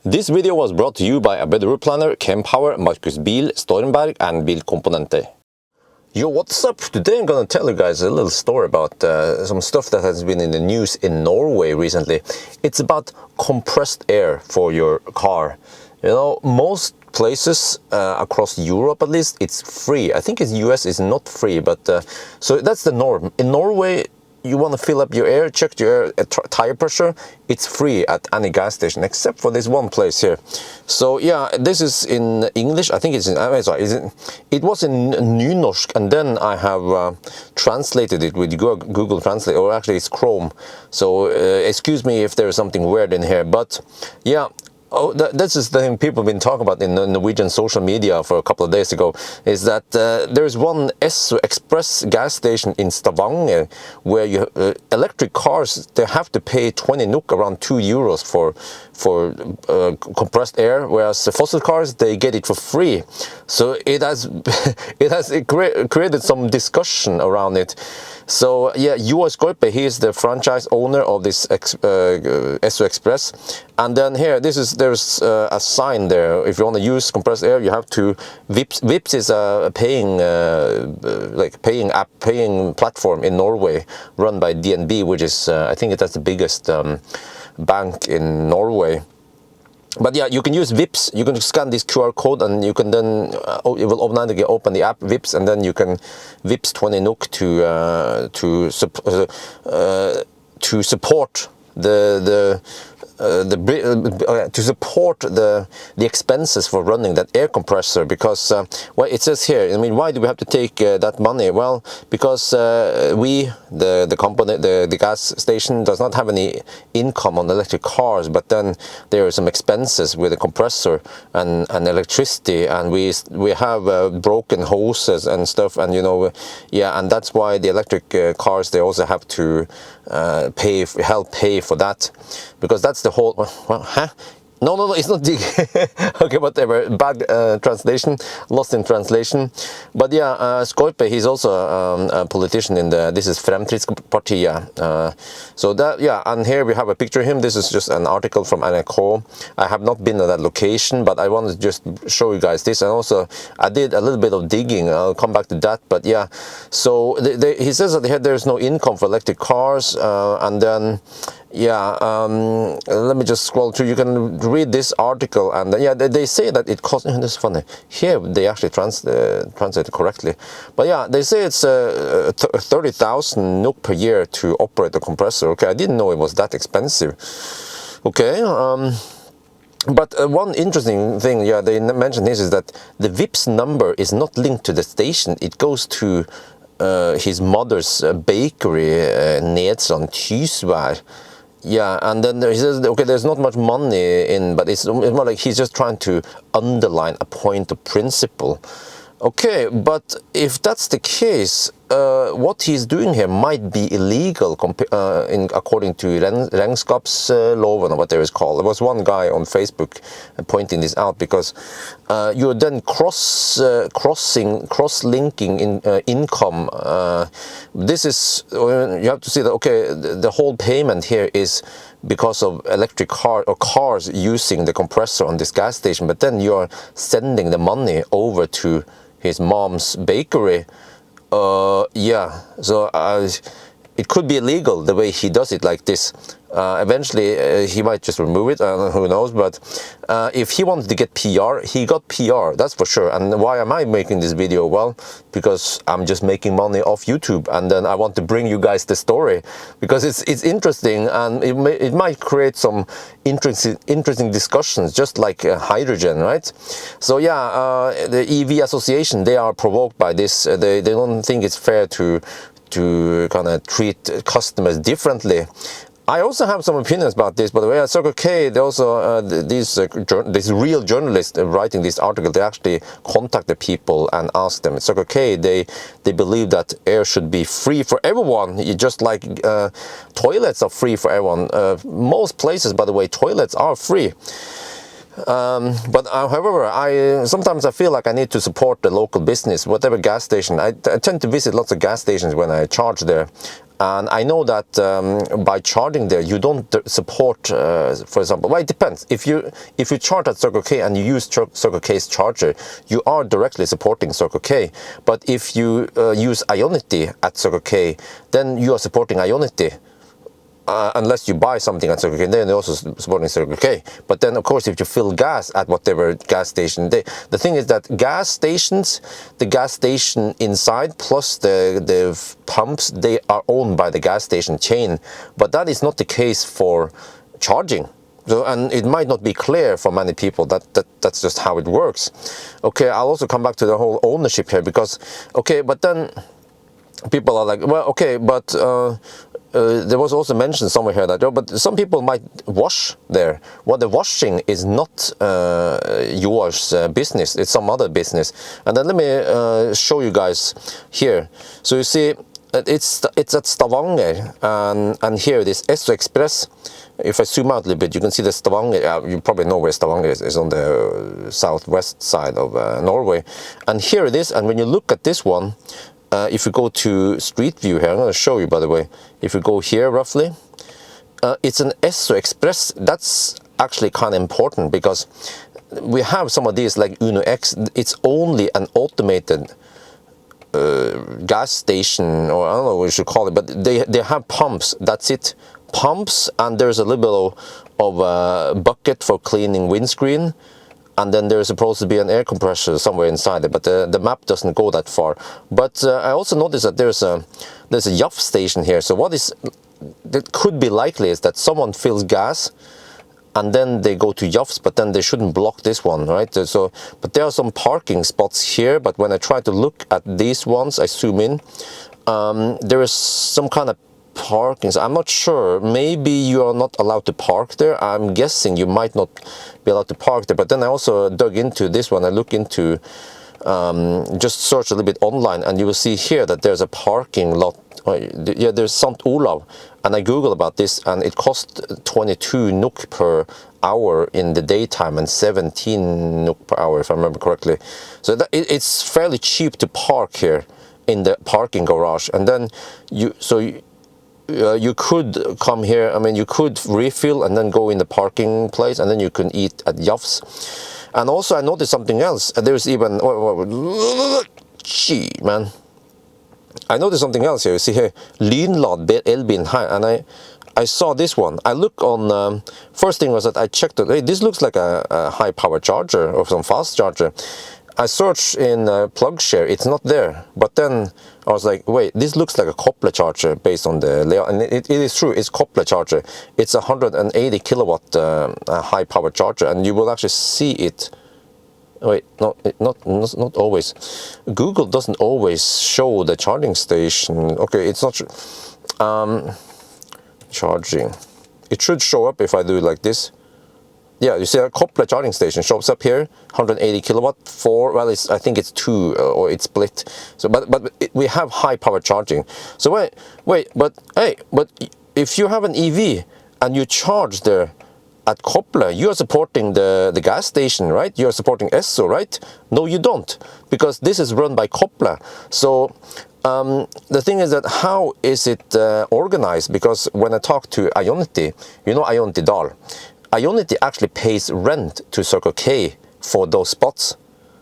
This video was brought to you by a ABRP planner, Kempower, Markus Bil, Stormberg and Bilkomponenter. Yo, what's up? Today I'm gonna tell you guys a little story about some stuff that has been in the news in Norway recently. It's about compressed air for your car. You know, most places across Europe at least, it's free. I think in the US it's not free, but so that's the norm. In Norway, you want to fill up your air, check your tire pressure, it's free at any gas station except for this one place here. So yeah, this is in English. I think it's in, sorry, it was in Nyland, and then I have translated it with Google Translate, or actually it's Chrome. So excuse me if there is something weird in here, but yeah. Oh, this is the thing people have been talking about in Norwegian social media for a couple of days ago, is that there is one Esso Express gas station in Stavanger where you electric cars, they have to pay 20 NOK, around 2 euros for compressed air, whereas the fossil cars, they get it for free. So it has created some discussion around it. So yeah, Joar Skorpe, he is the franchise owner of this Esso Express, and then here there's a sign there. If you want to use compressed air, you have to Vipps is a paying paying platform in Norway, run by DNB, which is I think that's the biggest bank in Norway. But yeah, you can use Vipps. You can scan this QR code, and you can then it will automatically open the app Vipps, and then you can Vipps 20 NOK to support to support the expenses for running that air compressor, because well, it says here, I mean, why do we have to take that money? Well, because the company, the gas station, does not have any income on electric cars, but then there are some expenses with the compressor and electricity, and we have broken hoses and stuff, and you know, yeah, and that's why the electric cars, they also have to help pay for that, because that's the whole, well, huh? No, it's not okay, whatever, bad translation, lost in translation. But yeah, Skorpe, he's also a politician in this is Fremskrittspartiet. So that, yeah, and here we have a picture of him. This is just an article from Ioniq. I have not been at that location, but I wanted to just show you guys this. And also, I did a little bit of digging. I'll come back to that, but yeah. So he says that there's no income for electric cars, and then, yeah, let me just scroll through. You can read this article, and yeah, they say that it costs. This is funny. Here they actually translate it correctly, but yeah, they say it's 30,000 NOK per year to operate the compressor. Okay, I didn't know it was that expensive. Okay. But one interesting thing, yeah, they mentioned this, is that the Vipps number is not linked to the station. It goes to his mother's bakery, Nyland, Tysvær. Yeah, and then he says, okay, there's not much money in, but it's more like he's just trying to underline a point of principle. Okay, but if that's the case, what he's doing here might be illegal according to regnskapsloven, or whatever it's called. There was one guy on Facebook pointing this out, because you're then cross-linking income. This is, you have to see that, okay, the whole payment here is because of electric cars using the compressor on this gas station, but then you're sending the money over to his mom's bakery. Yeah, so it could be illegal the way he does it like this. Eventually he might just remove it, who knows, but if he wanted to get PR, he got PR, that's for sure. And why am I making this video? Well, because I'm just making money off YouTube, and then I want to bring you guys the story, because it's interesting, and it might create some interesting discussions, just like hydrogen, right? So yeah, the EV Association, they are provoked by this. They don't think it's fair to kind of treat customers differently. I also have some opinions about this, by the way. At Circle K, they also these real journalists writing this article, they actually contact the people and ask them. At Circle K, they believe that air should be free for everyone, just like toilets are free for everyone. Most places, by the way, toilets are free. But however, sometimes I feel like I need to support the local business, whatever gas station. I tend to visit lots of gas stations when I charge there. And I know that by charging there, you don't support, for example, well, it depends. If you charge at Circle K and you use Circle K's charger, you are directly supporting Circle K. But if you use Ioniq at Circle K, then you are supporting Ioniq. Unless you buy something at Circle K, then they're also supporting Circle K. But then, of course, if you fill gas at whatever gas station, the thing is that gas stations, the gas station inside plus the pumps, they are owned by the gas station chain. But that is not the case for charging. So, and it might not be clear for many people that's just how it works. Okay, I'll also come back to the whole ownership here because, okay, but then people are like, well, okay, but there was also mentioned somewhere here that, oh, but some people might wash there. Well, the washing is not yours business, it's some other business. And then let me show you guys here. So you see, it's at Stavanger, and here it is Esso Express. If I zoom out a little bit, you can see the Stavanger. You probably know where Stavanger is on the southwest side of Norway. And here it is, and when you look at this one, if you go to Street View here, I'm going to show you, by the way. If you go here roughly, it's an Esso Express. That's actually kind of important because we have some of these like Uno X. It's only an automated gas station, or I don't know what we should call it, but they have pumps. That's it, pumps, and there's a little bit of a bucket for cleaning windscreen. And then there's supposed to be an air compressor somewhere inside it, but the map doesn't go that far. But I also noticed that there's a YAF station here. So that could be likely is that someone fills gas, and then they go to YAFs, but then they shouldn't block this one, right? So, but there are some parking spots here. But when I try to look at these ones, I zoom in. There is some kind of parking. So I'm not sure. Maybe you are not allowed to park there. I'm guessing you might not be allowed to park there. But then I also dug into this one. I look into just search a little bit online, and you will see here that there's a parking lot. Yeah, there's St. Olav, and I googled about this, and it cost 22 NOK per hour in the daytime and 17 NOK per hour, if I remember correctly. So it's fairly cheap to park here in the parking garage. And then you could come here. I mean, you could refill and then go in the parking place, and then you can eat at YAFs. And also, I noticed something else. There's even gee, man. I noticed something else here. You see here, Nyland elbil high, and I saw this one. I look on. First thing was that I checked it. Hey, this looks like a high power charger or some fast charger. I searched in PlugShare, it's not there. But then I was like, wait, this looks like a coupler charger based on the layout. And it is true, it's coupler charger. It's a 180 kilowatt high power charger, and you will actually see it. Wait, no, not always. Google doesn't always show the charging station. Okay, it's not charging. It should show up if I do it like this. Yeah, you see a coupler charging station shows up here, 180 kilowatt for, well, I think it's 2 or it's split. So, but we have high power charging. So wait, but if you have an EV and you charge there at coupler, you are supporting the gas station, right? You are supporting Esso, right? No, you don't, because this is run by coupler. So the thing is that how is it organized? Because when I talk to Ioniq, you know Ioniq Dahl. Ioniq actually pays rent to Circle K for those spots.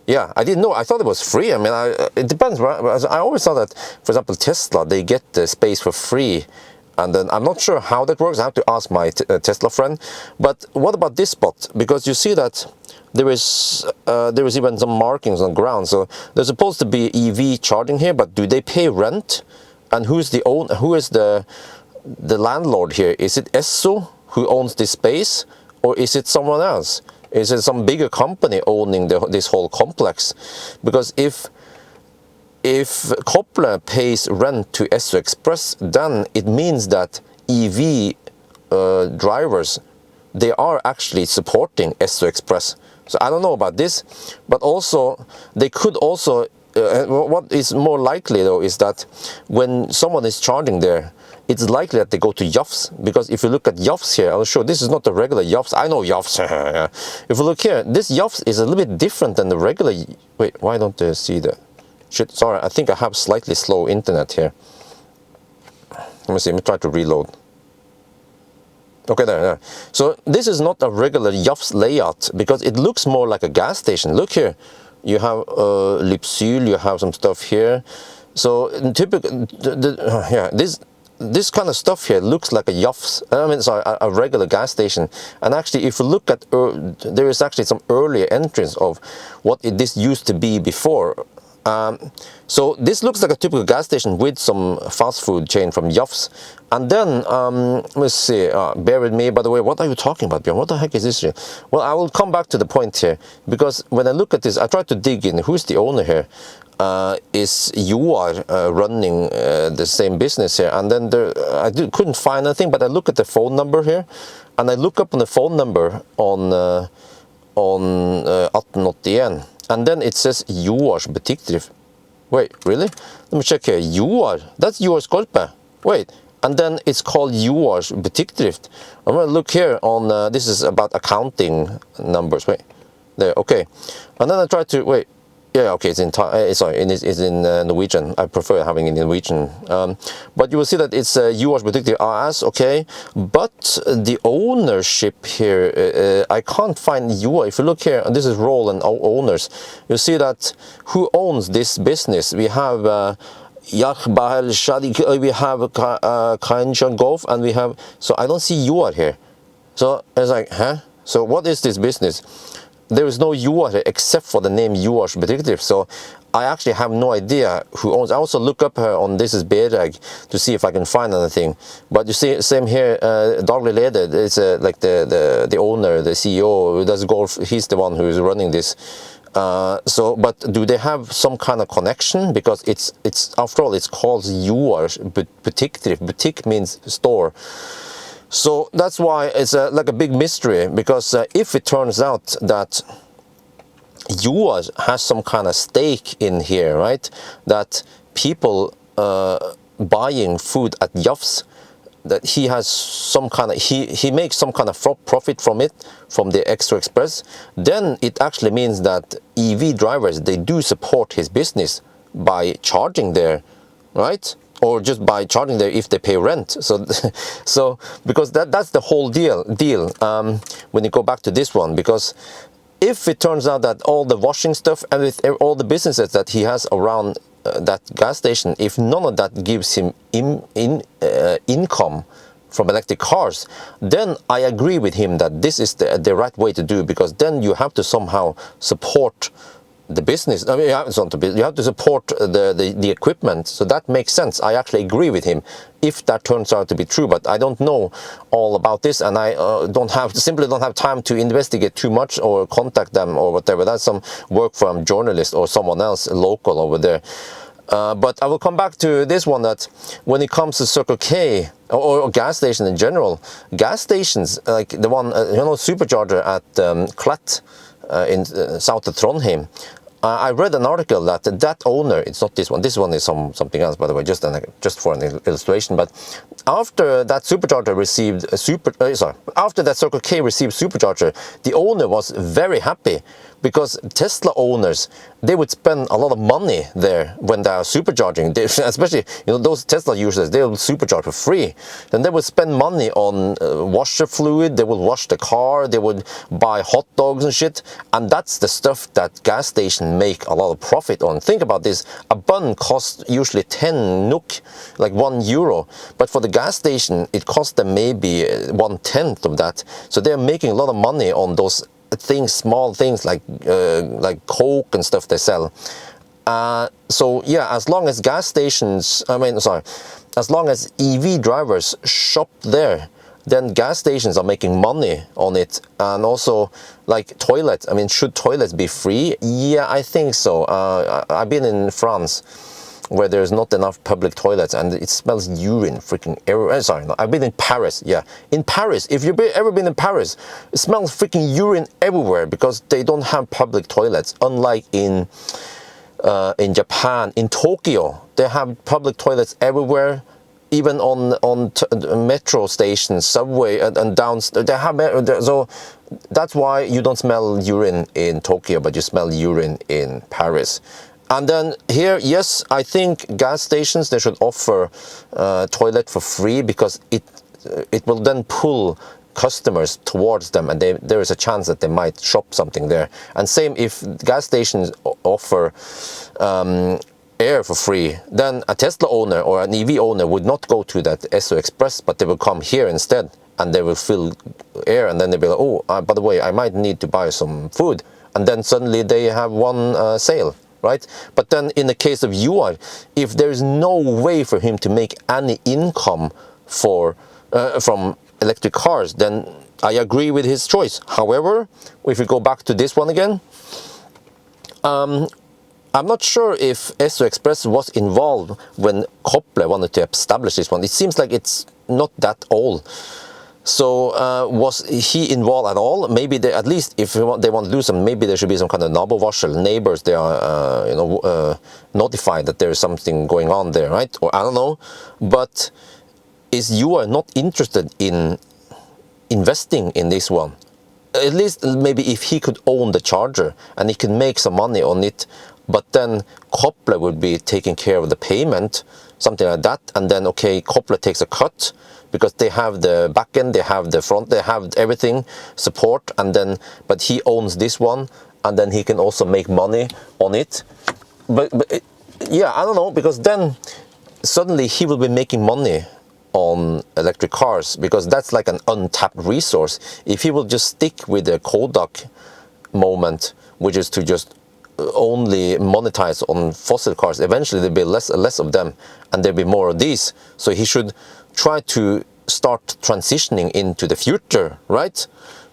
Yeah, I didn't know. I thought it was free. I mean, it depends, right? I always thought that, for example, Tesla, they get the space for free. And then I'm not sure how that works. I have to ask my Tesla friend. But what about this spot? Because you see that there is even some markings on the ground. So there's supposed to be EV charging here, but do they pay rent? And who is the landlord here? Is it Esso who owns this space, or is it someone else? Is it some bigger company owning this whole complex? Because if coupler pays rent to Esso Express, then it means that EV drivers, they are actually supporting Esso Express. So I don't know about this, but also they could also, what is more likely though is that when someone is charging there, it's likely that they go to YAFs, because if you look at YAFs here, I'll show this is not the regular YAFs. I know YAFs. If you look here, this YAFs is a little bit different than the regular. Wait, why don't they see that? Shit, sorry, I think I have slightly slow internet here. Let me see, let me try to reload. Okay, there. So this is not a regular Jafs layout because it looks more like a gas station. Look here, you have Lypsyl, you have some stuff here. So in typical, yeah, this kind of stuff here looks like a Jafs, a regular gas station. And actually, if you look at, there is actually some earlier entrance of what this used to be before. So this looks like a typical gas station with some fast food chain from Jafs. And then, let's see, bear with me, by the way, what are you talking about, Bjørn? What the heck is this here? Well, I will come back to the point here, because when I look at this, I try to dig in, who's the owner here? Is Joar running the same business here? And then couldn't find anything, but I look at the phone number here, and I look up on the phone number on 1881. And then it says Joars butikkdrift. Wait, really? Let me check here. Joar, that's Joar Skorpe. Wait, and then it's called Joars butikkdrift. I'm gonna look here on, this is about accounting numbers. Wait, there, okay. And then I try to, wait, yeah, okay, it's in Norwegian. I prefer having it in Norwegian. But you will see that it's Joars butikkdrift AS, okay. But the ownership here, I can't find Joar. If you look here, and this is role and owners, you see that who owns this business. We have Yachbahel Shadik, we have Kainjan Golf, and we have, so I don't see Joar here. So it's like, huh? So what is this business? There is no Joar here except for the name Joars butikkdrift. So I actually have no idea who owns. I also look up her on this is Bereg to see if I can find anything. But you see, same here, daglig leder, it's like the owner, the CEO who does golf. He's the one who is running this. So, but do they have some kind of connection? Because it's after all, it's called Joars butikkdrift. Butikk means store. So that's why it's like a big mystery, because if it turns out that Joar has some kind of stake in here, right? That people buying food at Jafs, that he has some kind of, he makes some kind of profit from it, from the Esso Express, then it actually means that EV drivers, they do support his business by charging there, right? Or just by charging there if they pay rent. So, so because that's the whole deal. When you go back to this one, because if it turns out that all the washing stuff and with all the businesses that he has around that gas station, if none of that gives him income from electric cars, then I agree with him that this is the right way to do, because then you have to somehow support the business. I mean, you have to support the equipment, so that makes sense. I actually agree with him if that turns out to be true, but I don't know all about this, and I simply don't have time to investigate too much or contact them or whatever. That's some work from a journalist or someone else local over there. But I will come back to this one, that when it comes to Circle K or gas station in general, gas stations like the one, supercharger at Klett in south of Trondheim, I read an article that that owner, it's not this one is something else, by the way, just for an illustration, but after that supercharger received after that Circle K received supercharger, the owner was very happy, because Tesla owners, they would spend a lot of money there when they are supercharging. Especially, those Tesla users, they will supercharge for free. Then they would spend money on washer fluid, they would wash the car, they would buy hot dogs and shit. And that's the stuff that gas stations make a lot of profit on. Think about this, a bun costs usually 10 NOK, like €1. But for the gas station, it costs them maybe 1/10 of that. So they're making a lot of money on those things, small things like Coke and stuff they sell. So yeah, as long as gas stations, as long as EV drivers shop there, then gas stations are making money on it. And also, like toilets, should toilets be free? Yeah, I think so. I've been in France, where there's not enough public toilets and it smells urine freaking everywhere. I've been in Paris, yeah. In Paris, if you've ever been in Paris, it smells freaking urine everywhere because they don't have public toilets, unlike in Japan. In Tokyo, they have public toilets everywhere, even on metro stations, subway, and downstairs. They have, so that's why you don't smell urine in Tokyo, but you smell urine in Paris. And then here, yes, I think gas stations, they should offer toilet for free, because it will then pull customers towards them, and there is a chance that they might shop something there. And same if gas stations offer air for free, then a Tesla owner or an EV owner would not go to that Esso Express, but they will come here instead, and they will fill air, and then they'll be like, oh, by the way, I might need to buy some food, and then suddenly they have one sale, right? But then in the case of UI, if there is no way for him to make any income from electric cars, then I agree with his choice. However, if we go back to this one again, I'm not sure if Esso Express was involved when Kopple wanted to establish this one. It seems like it's not that old. So was he involved at all? Maybe they, at least if they want to do something, maybe there should be some kind of nabovarsel. Neighbors, they are notified that there is something going on there, right? Or I don't know. But you are not interested in investing in this one? At least maybe if he could own the charger and he could make some money on it, but then Kopple would be taking care of the payment, something like that, and then okay, Kopple takes a cut because they have the back end, they have the front, they have everything support, and then but he owns this one, and then he can also make money on it. But yeah, I don't know, because then suddenly he will be making money on electric cars, because that's like an untapped resource. If he will just stick with the Kodak moment, which is to just only monetize on fossil cars, eventually there'll be less of them, and there'll be more of these. So he should try to start transitioning into the future, right?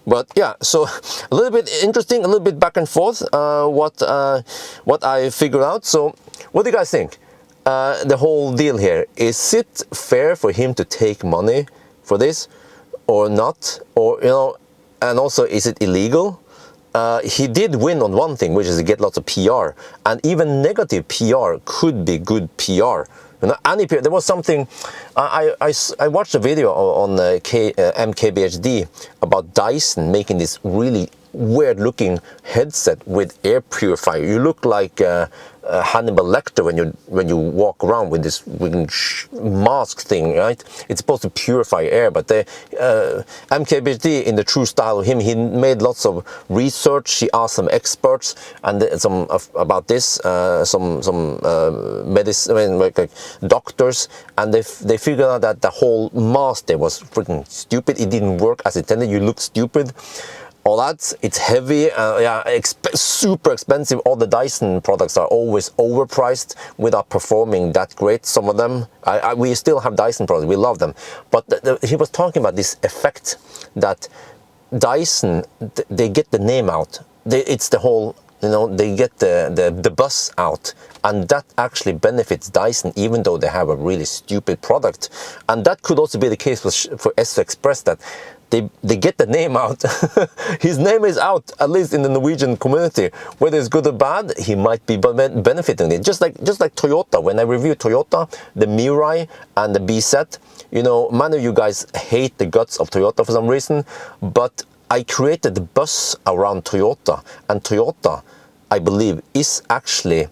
But yeah, so a little bit interesting, a little bit back and forth, what I figured out. So what do you guys think? The whole deal here, is it fair for him to take money for this or not? Or, you know, and also, is it illegal? He did win on one thing, which is to get lots of PR, and even negative PR could be good PR. You know, any PR. There was something, I watched a video on MKBHD about Dyson making this really weird looking headset with air purifier. You look like Hannibal Lecter when you walk around with this mask thing, right? It's supposed to purify air, but they MKBHD, in the true style of him, he made lots of research. He asked some experts and some about this, some medicine, I mean, like doctors, and they figured out that the whole mask there was freaking stupid. It didn't work as intended. You look stupid. All that, it's heavy, yeah, super expensive. All the Dyson products are always overpriced without performing that great. Some of them, we still have Dyson products, we love them. But he was talking about this effect that Dyson, they get the name out. It's the whole, you know, they get the buzz out, and that actually benefits Dyson, even though they have a really stupid product. And that could also be the case for Esso Express, that they get the name out. His name is out, at least in the Norwegian community. Whether it's good or bad, he might be benefiting it. Just like Toyota. When I review Toyota, the Mirai and the BZ, you know, many of you guys hate the guts of Toyota for some reason, but I created the buzz around Toyota, and Toyota, I believe, is actually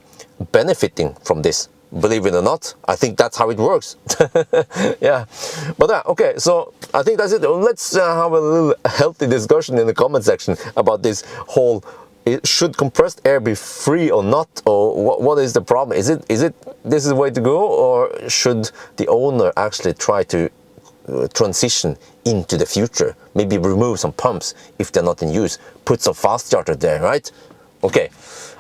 benefiting from this. Believe it or not, I think that's how it works. Yeah, but okay, so I think that's it. Let's have a little healthy discussion in the comment section about this whole, should compressed air be free or not, or what is the problem? Is it this is the way to go, or should the owner actually try to transition into the future? Maybe remove some pumps if they're not in use, put some fast starter there, right? Okay,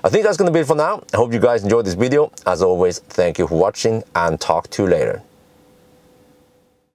I think that's going to be it for now. I hope you guys enjoyed this video. As always, thank you for watching, and talk to you later.